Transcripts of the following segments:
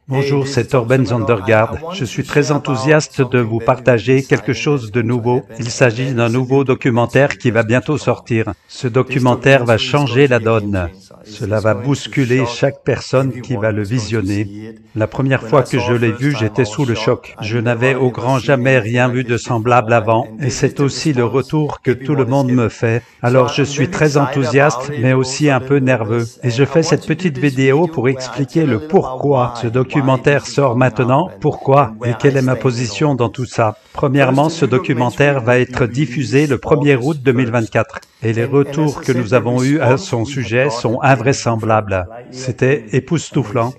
Bonjour, c'est Torben Zondergaard. Je suis très enthousiaste de vous partager quelque chose de nouveau. Il s'agit d'un nouveau documentaire qui va bientôt sortir. Ce documentaire va changer la donne. Cela va bousculer chaque personne qui va le visionner. La première fois que je l'ai vu, j'étais sous le choc. Je n'avais au grand jamais rien vu de semblable avant, et c'est aussi le retour que tout le monde me fait. Alors je suis très enthousiaste, mais aussi un peu nerveux. Et je fais cette petite vidéo pour expliquer le pourquoi ce documentaire sort maintenant, pourquoi et quelle est ma position dans tout ça. Premièrement, ce documentaire va être diffusé le 1er août 2024 et les retours que nous avons eus à son sujet sont invraisemblables. C'était époustouflant.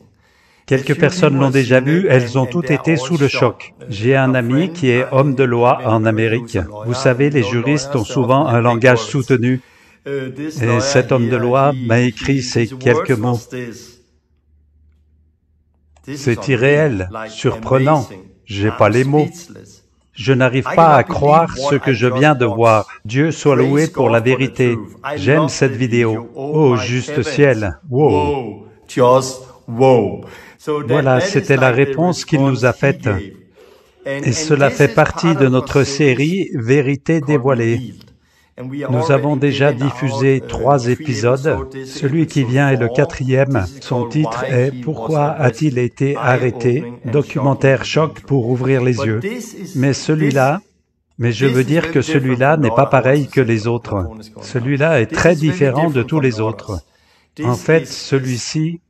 Quelques personnes l'ont déjà vu, elles ont toutes été sous le choc. J'ai un ami qui est homme de loi en Amérique. Vous savez, les juristes ont souvent un langage soutenu. Et cet homme de loi m'a écrit ces quelques mots. C'est irréel, surprenant, j'ai pas les mots. Je n'arrive pas à croire ce que je viens de voir. Dieu soit loué pour la vérité. J'aime cette vidéo. Oh, juste ciel. Wow. Voilà, c'était la réponse qu'il nous a faite. Et cela fait partie de notre série Vérité dévoilée. Nous avons déjà diffusé 3 épisodes. Celui qui vient est le 4e. Son titre est « Pourquoi a-t-il été arrêté ?» Documentaire choc pour ouvrir les yeux. Mais celui-là, je veux dire que celui-là n'est pas pareil que les autres. Celui-là est très différent de tous les autres. En fait, celui-ci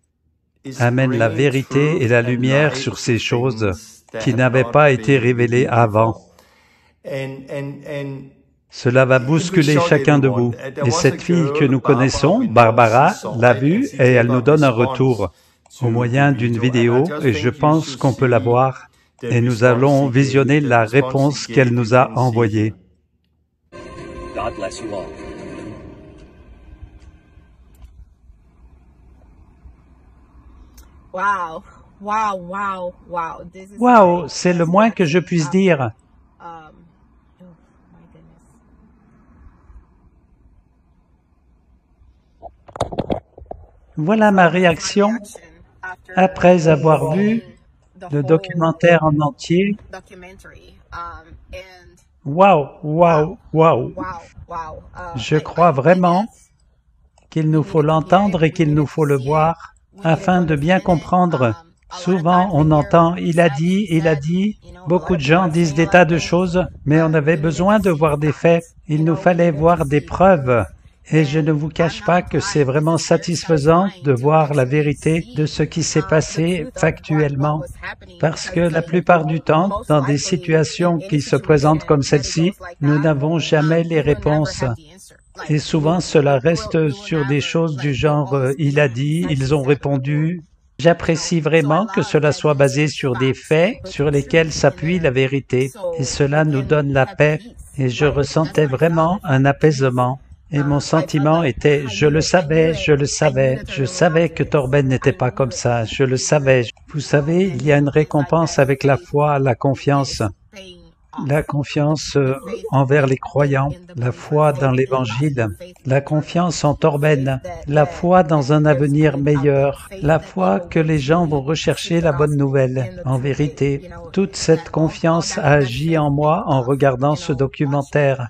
amène la vérité et la lumière sur ces choses qui n'avaient pas été révélées avant. Cela va bousculer chacun de vous. Et cette fille que nous connaissons, Barbara, l'a vue et elle nous donne un retour au moyen d'une vidéo et je pense qu'on peut la voir. Et nous allons visionner la réponse qu'elle nous a envoyée. Wow, c'est le moins que je puisse dire. Voilà ma réaction après avoir vu le documentaire en entier. Wow. Je crois vraiment qu'il nous faut l'entendre et qu'il nous faut le voir afin de bien comprendre. Souvent, on entend « il a dit ». Beaucoup de gens disent des tas de choses, mais on avait besoin de voir des faits. Il nous fallait voir des preuves. Et je ne vous cache pas que c'est vraiment satisfaisant de voir la vérité de ce qui s'est passé factuellement. Parce que la plupart du temps, dans des situations qui se présentent comme celle-ci, nous n'avons jamais les réponses. Et souvent, cela reste sur des choses du genre « il a dit »,« ils ont répondu ». J'apprécie vraiment que cela soit basé sur des faits sur lesquels s'appuie la vérité. Et cela nous donne la paix. Et je ressentais vraiment un apaisement. Et mon sentiment était « je le savais que Torben n'était pas comme ça, je le savais ». Vous savez, il y a une récompense avec la foi, la confiance envers les croyants, la foi dans l'Évangile, la confiance en Torben, la foi dans un avenir meilleur, la foi que les gens vont rechercher la bonne nouvelle. En vérité, toute cette confiance a agi en moi en regardant ce documentaire.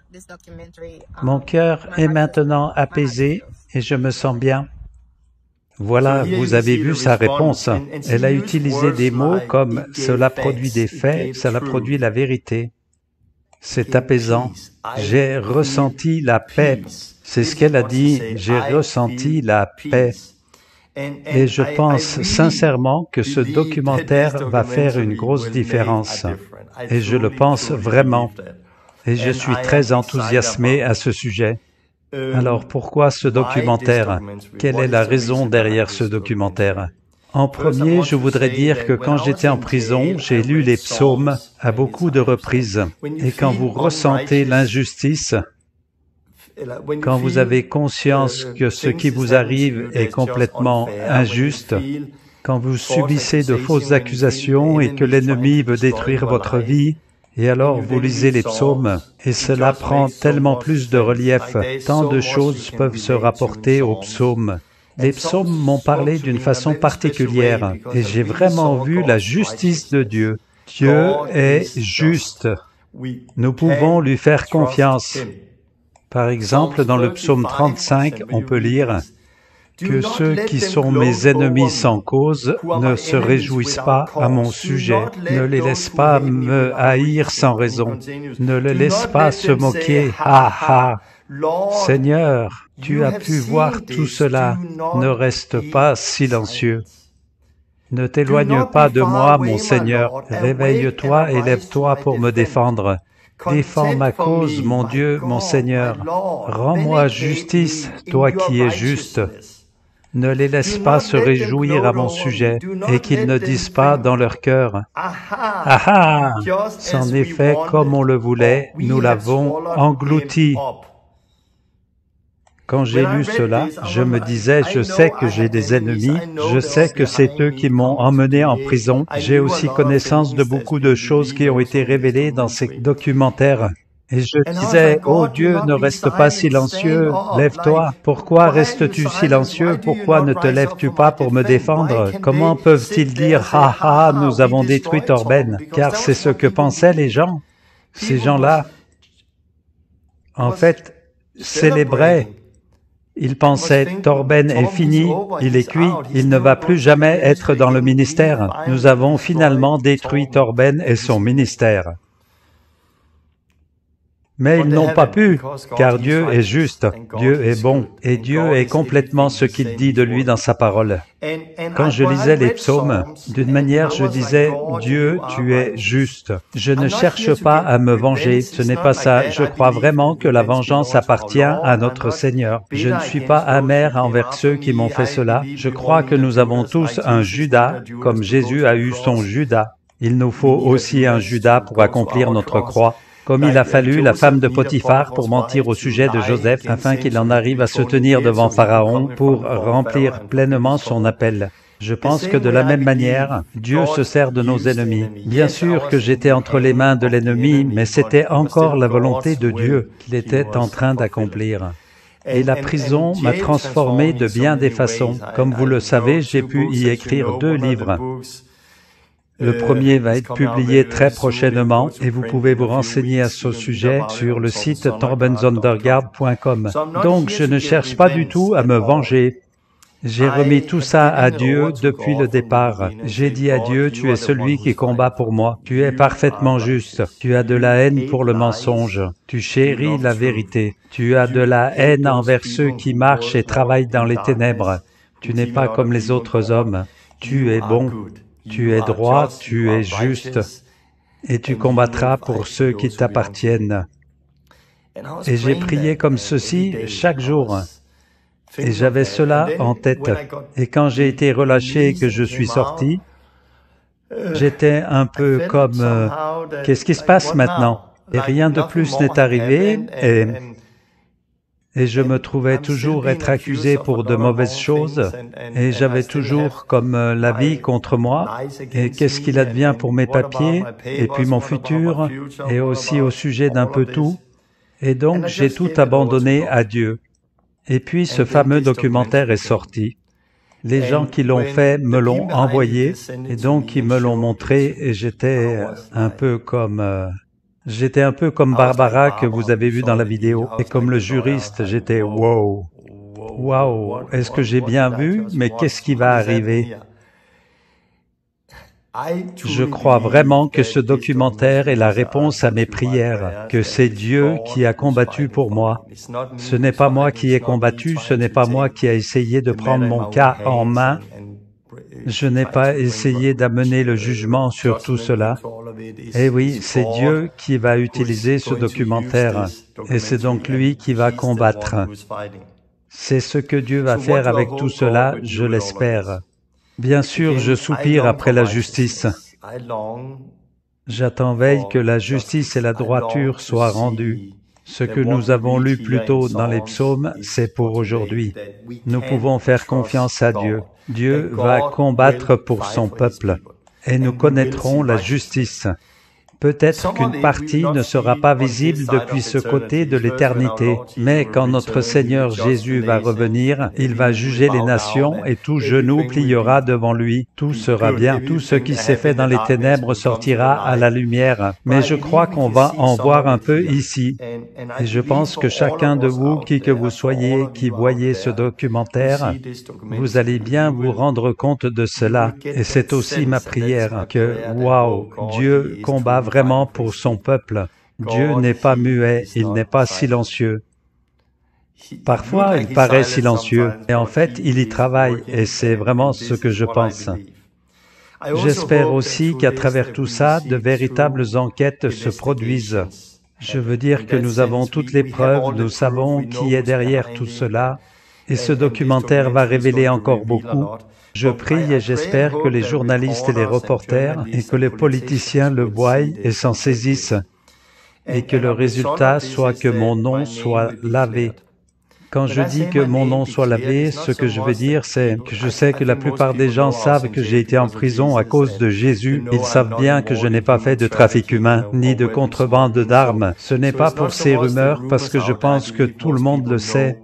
Mon cœur est maintenant apaisé et je me sens bien. Voilà, vous avez vu sa réponse. Elle a utilisé des mots comme « cela produit des faits »,« cela produit la vérité ». C'est apaisant. J'ai ressenti la paix. C'est ce qu'elle a dit, j'ai ressenti la paix. Et je pense sincèrement que ce documentaire va faire une grosse différence. Et je le pense vraiment. Et je suis très enthousiasmé à ce sujet. Alors pourquoi ce documentaire? Quelle est la raison derrière ce documentaire? En premier, je voudrais dire que quand j'étais en prison, j'ai lu les psaumes à beaucoup de reprises. Et quand vous ressentez l'injustice, quand vous avez conscience que ce qui vous arrive est complètement injuste, quand vous subissez de fausses accusations et que l'ennemi veut détruire votre vie, et alors vous lisez les psaumes, et cela prend tellement plus de relief, tant de choses peuvent se rapporter aux psaumes. Les psaumes m'ont parlé d'une façon particulière et j'ai vraiment vu la justice de Dieu. Dieu est juste. Nous pouvons lui faire confiance. Par exemple, dans le psaume 35, on peut lire que ceux qui sont mes ennemis sans cause ne se réjouissent pas à mon sujet, ne les laisse pas me haïr sans raison, ne les laisse pas se moquer. Ah ah! Seigneur, tu as pu voir tout cela, ne reste pas silencieux. Ne t'éloigne pas de moi, mon Seigneur, réveille-toi et lève-toi pour me défendre. Défends ma cause, mon Dieu, mon Seigneur. Rends-moi justice, toi qui es juste. Ne les laisse pas se réjouir à mon sujet, et qu'ils ne disent pas dans leur cœur, « Ah ah! C'en est fait comme on le voulait, nous l'avons englouti. » Quand j'ai lu cela, je me disais, je sais que j'ai des ennemis, je sais que c'est eux qui m'ont emmené en prison. J'ai aussi connaissance de beaucoup de choses qui ont été révélées dans ces documentaires. Et je disais, « Oh Dieu, ne reste pas silencieux, lève-toi. Pourquoi restes-tu silencieux? Pourquoi ne te lèves-tu pas pour me défendre? Comment peuvent-ils dire, « Ah ah, nous avons détruit Torben » car c'est ce que pensaient les gens. Ces gens-là, en fait, célébraient. Ils pensaient, Torben est fini, il est cuit, il ne va plus jamais être dans le ministère. Nous avons finalement détruit Torben et son ministère. Mais ils n'ont pas pu, car Dieu est juste, Dieu est bon, et Dieu est complètement ce qu'il dit de lui dans sa parole. Quand je lisais les psaumes, d'une manière je disais, Dieu, tu es juste. Je ne cherche pas à me venger, ce n'est pas ça. Je crois vraiment que la vengeance appartient à notre Seigneur. Je ne suis pas amer envers ceux qui m'ont fait cela. Je crois que nous avons tous un Judas, comme Jésus a eu son Judas. Il nous faut aussi un Judas pour accomplir notre croix. Comme il a fallu la femme de Potiphar pour mentir au sujet de Joseph, afin qu'il en arrive à se tenir devant Pharaon pour remplir pleinement son appel. Je pense que de la même manière, Dieu se sert de nos ennemis. Bien sûr que j'étais entre les mains de l'ennemi, mais c'était encore la volonté de Dieu qu'il était en train d'accomplir. Et la prison m'a transformé de bien des façons. Comme vous le savez, j'ai pu y écrire 2 livres. Le premier va être publié très prochainement et vous pouvez vous renseigner à ce sujet sur le site torbenzondergaard.com. Donc, je ne cherche pas du tout à me venger. J'ai remis tout ça à Dieu depuis le départ. J'ai dit à Dieu, tu es celui qui combat pour moi. Tu es parfaitement juste. Tu as de la haine pour le mensonge. Tu chéris la vérité. Tu as de la haine envers ceux qui marchent et travaillent dans les ténèbres. Tu n'es pas comme les autres hommes. Tu es bon. Tu es droit, tu es juste, et tu combattras pour ceux qui t'appartiennent. Et j'ai prié comme ceci chaque jour, et j'avais cela en tête. Et quand j'ai été relâché et que je suis sorti, j'étais un peu comme qu'est-ce qui se passe maintenant? Et rien de plus n'est arrivé, et je me trouvais toujours être accusé pour de mauvaises choses, et j'avais toujours comme la vie contre moi, et qu'est-ce qu'il advient pour mes papiers, et puis mon futur, et aussi au sujet d'un peu tout, et donc j'ai tout abandonné à Dieu. Et puis ce fameux documentaire est sorti. Les gens qui l'ont fait me l'ont envoyé, et donc ils me l'ont montré, et j'étais un peu comme... J'étais un peu comme Barbara que vous avez vu dans la vidéo, et comme le juriste, j'étais « wow, wow, est-ce que j'ai bien vu, mais qu'est-ce qui va arriver ?» Je crois vraiment que ce documentaire est la réponse à mes prières, que c'est Dieu qui a combattu pour moi. Ce n'est pas moi qui ai combattu, ce n'est pas moi qui ai essayé de prendre mon cas en main. Je n'ai pas essayé d'amener le jugement sur tout cela. Eh oui, c'est Dieu qui va utiliser ce documentaire, et c'est donc lui qui va combattre. C'est ce que Dieu va faire avec tout cela, je l'espère. Bien sûr, je soupire après la justice. J'attends veille que la justice et la droiture soient rendues. Ce que nous avons lu plus tôt dans les psaumes, c'est pour aujourd'hui. Nous pouvons faire confiance à Dieu. Dieu va combattre pour son peuple, et nous connaîtrons la justice. Peut-être qu'une partie ne sera pas visible depuis ce côté de l'éternité, mais quand notre Seigneur Jésus va revenir, il va juger les nations et tout genou pliera devant lui. Tout sera bien. Tout ce qui s'est fait dans les ténèbres sortira à la lumière. Mais je crois qu'on va en voir un peu ici. Et je pense que chacun de vous, qui que vous soyez, qui voyez ce documentaire, vous allez bien vous rendre compte de cela. Et c'est aussi ma prière que, waouh, Dieu combat vraiment pour son peuple. Dieu n'est pas muet, il n'est pas silencieux. Parfois, il paraît silencieux, et en fait, il y travaille, et c'est vraiment ce que je pense. J'espère aussi qu'à travers tout ça, de véritables enquêtes se produisent. Je veux dire que nous avons toutes les preuves, nous savons qui est derrière tout cela, et ce documentaire va révéler encore beaucoup. Je prie et j'espère que les journalistes et les reporters et que les politiciens le voient et s'en saisissent, et que le résultat soit que mon nom soit lavé. Quand je dis que mon nom soit lavé, ce que je veux dire, c'est que je sais que la plupart des gens savent que j'ai été en prison à cause de Jésus. Ils savent bien que je n'ai pas fait de trafic humain, ni de contrebande d'armes. Ce n'est pas pour ces rumeurs, parce que je pense que tout le monde le sait.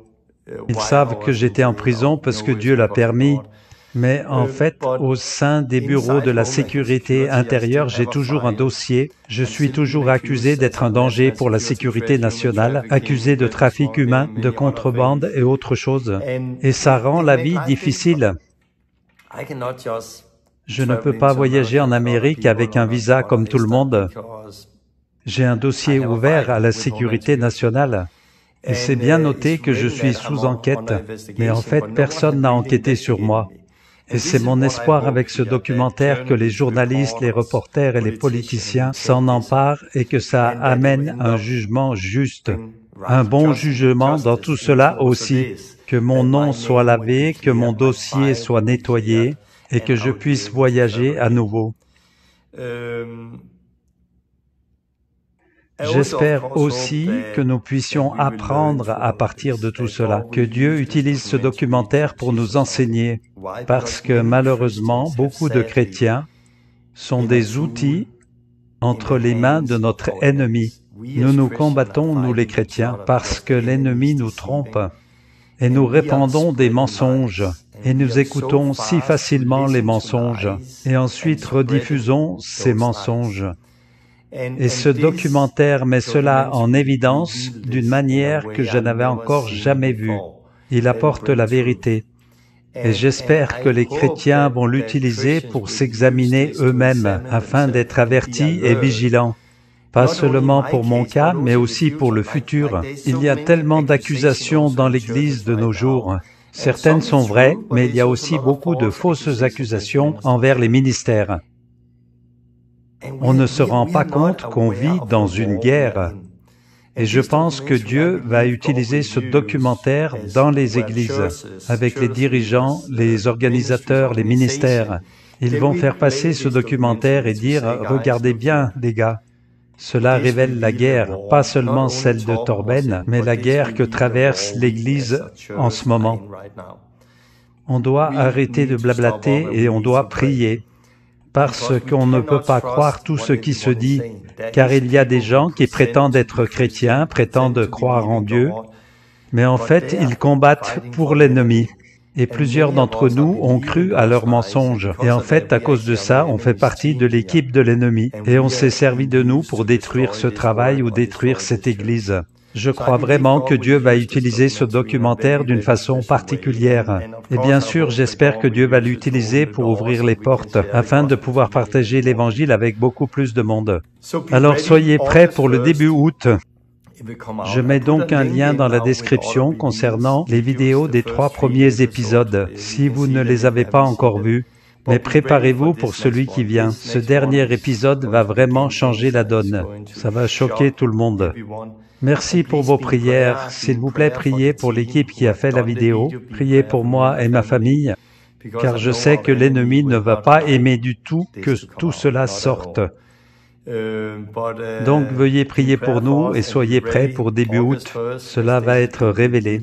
Ils savent que j'étais en prison parce que Dieu l'a permis. Mais en fait, au sein des bureaux de la sécurité intérieure, j'ai toujours un dossier. Je suis toujours accusé d'être un danger pour la sécurité nationale, accusé de trafic humain, de contrebande et autre chose. Et ça rend la vie difficile. Je ne peux pas voyager en Amérique avec un visa comme tout le monde. J'ai un dossier ouvert à la sécurité nationale. Et c'est bien noté que je suis sous enquête, mais en fait, personne n'a enquêté sur moi. Et c'est mon espoir avec ce documentaire que les journalistes, les reporters et les politiciens s'en emparent et que ça amène un jugement juste, un bon jugement dans tout cela aussi, que mon nom soit lavé, que mon dossier soit nettoyé et que je puisse voyager à nouveau. J'espère aussi que nous puissions apprendre à partir de tout cela, que Dieu utilise ce documentaire pour nous enseigner, parce que malheureusement, beaucoup de chrétiens sont des outils entre les mains de notre ennemi. Nous nous combattons, nous les chrétiens, parce que l'ennemi nous trompe, et nous répandons des mensonges, et nous écoutons si facilement les mensonges, et ensuite rediffusons ces mensonges. Et ce documentaire met cela en évidence d'une manière que je n'avais encore jamais vue. Il apporte la vérité. Et j'espère que les chrétiens vont l'utiliser pour s'examiner eux-mêmes, afin d'être avertis et vigilants. Pas seulement pour mon cas, mais aussi pour le futur. Il y a tellement d'accusations dans l'Église de nos jours. Certaines sont vraies, mais il y a aussi beaucoup de fausses accusations envers les ministères. On ne se rend pas compte qu'on vit dans une guerre. Et je pense que Dieu va utiliser ce documentaire dans les églises, avec les dirigeants, les organisateurs, les ministères. Ils vont faire passer ce documentaire et dire « Regardez bien, les gars, cela révèle la guerre, pas seulement celle de Torben, mais la guerre que traverse l'Église en ce moment. On doit arrêter de blablater et on doit prier. » Parce qu'on ne peut pas croire tout ce qui se dit, car il y a des gens qui prétendent être chrétiens, prétendent croire en Dieu, mais en fait, ils combattent pour l'ennemi. Et plusieurs d'entre nous ont cru à leurs mensonges. Et en fait, à cause de ça, on fait partie de l'équipe de l'ennemi. Et on s'est servi de nous pour détruire ce travail ou détruire cette Église. Je crois vraiment que Dieu va utiliser ce documentaire d'une façon particulière. Et bien sûr, j'espère que Dieu va l'utiliser pour ouvrir les portes, afin de pouvoir partager l'Évangile avec beaucoup plus de monde. Alors soyez prêts pour le début août. Je mets donc un lien dans la description concernant les vidéos des 3 premiers épisodes, si vous ne les avez pas encore vus. Mais préparez-vous pour celui qui vient. Ce dernier épisode va vraiment changer la donne. Ça va choquer tout le monde. Merci pour vos prières. S'il vous plaît, priez pour l'équipe qui a fait la vidéo. Priez pour moi et ma famille, car je sais que l'ennemi ne va pas aimer du tout que tout cela sorte. Donc veuillez prier pour nous et soyez prêts pour début août. Cela va être révélé.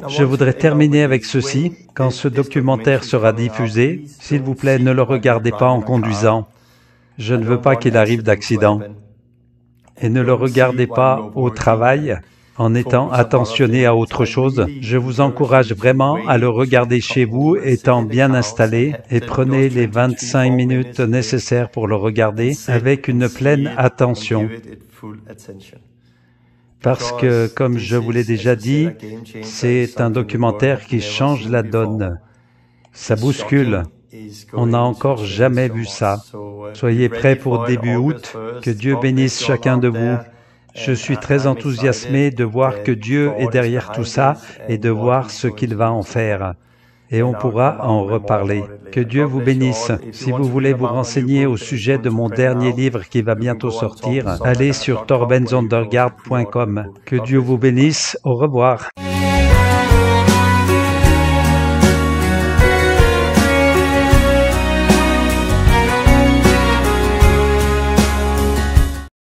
Je voudrais terminer avec ceci. Quand ce documentaire sera diffusé, s'il vous plaît, ne le regardez pas en conduisant. Je ne veux pas qu'il arrive d'accident. et ne le regardez pas au travail en étant attentionné à autre chose. Je vous encourage vraiment à le regarder chez vous, étant bien installé, et prenez les 25 minutes nécessaires pour le regarder avec une pleine attention. Parce que, comme je vous l'ai déjà dit, c'est un documentaire qui change la donne. Ça bouscule. On n'a encore jamais vu ça. Soyez prêts pour début août. Que Dieu bénisse chacun de vous. Je suis très enthousiasmé de voir que Dieu est derrière tout ça et de voir ce qu'il va en faire. Et on pourra en reparler. Que Dieu vous bénisse. Si vous voulez vous renseigner au sujet de mon dernier livre qui va bientôt sortir, allez sur torbenzondergaard.com. Que Dieu vous bénisse. Au revoir.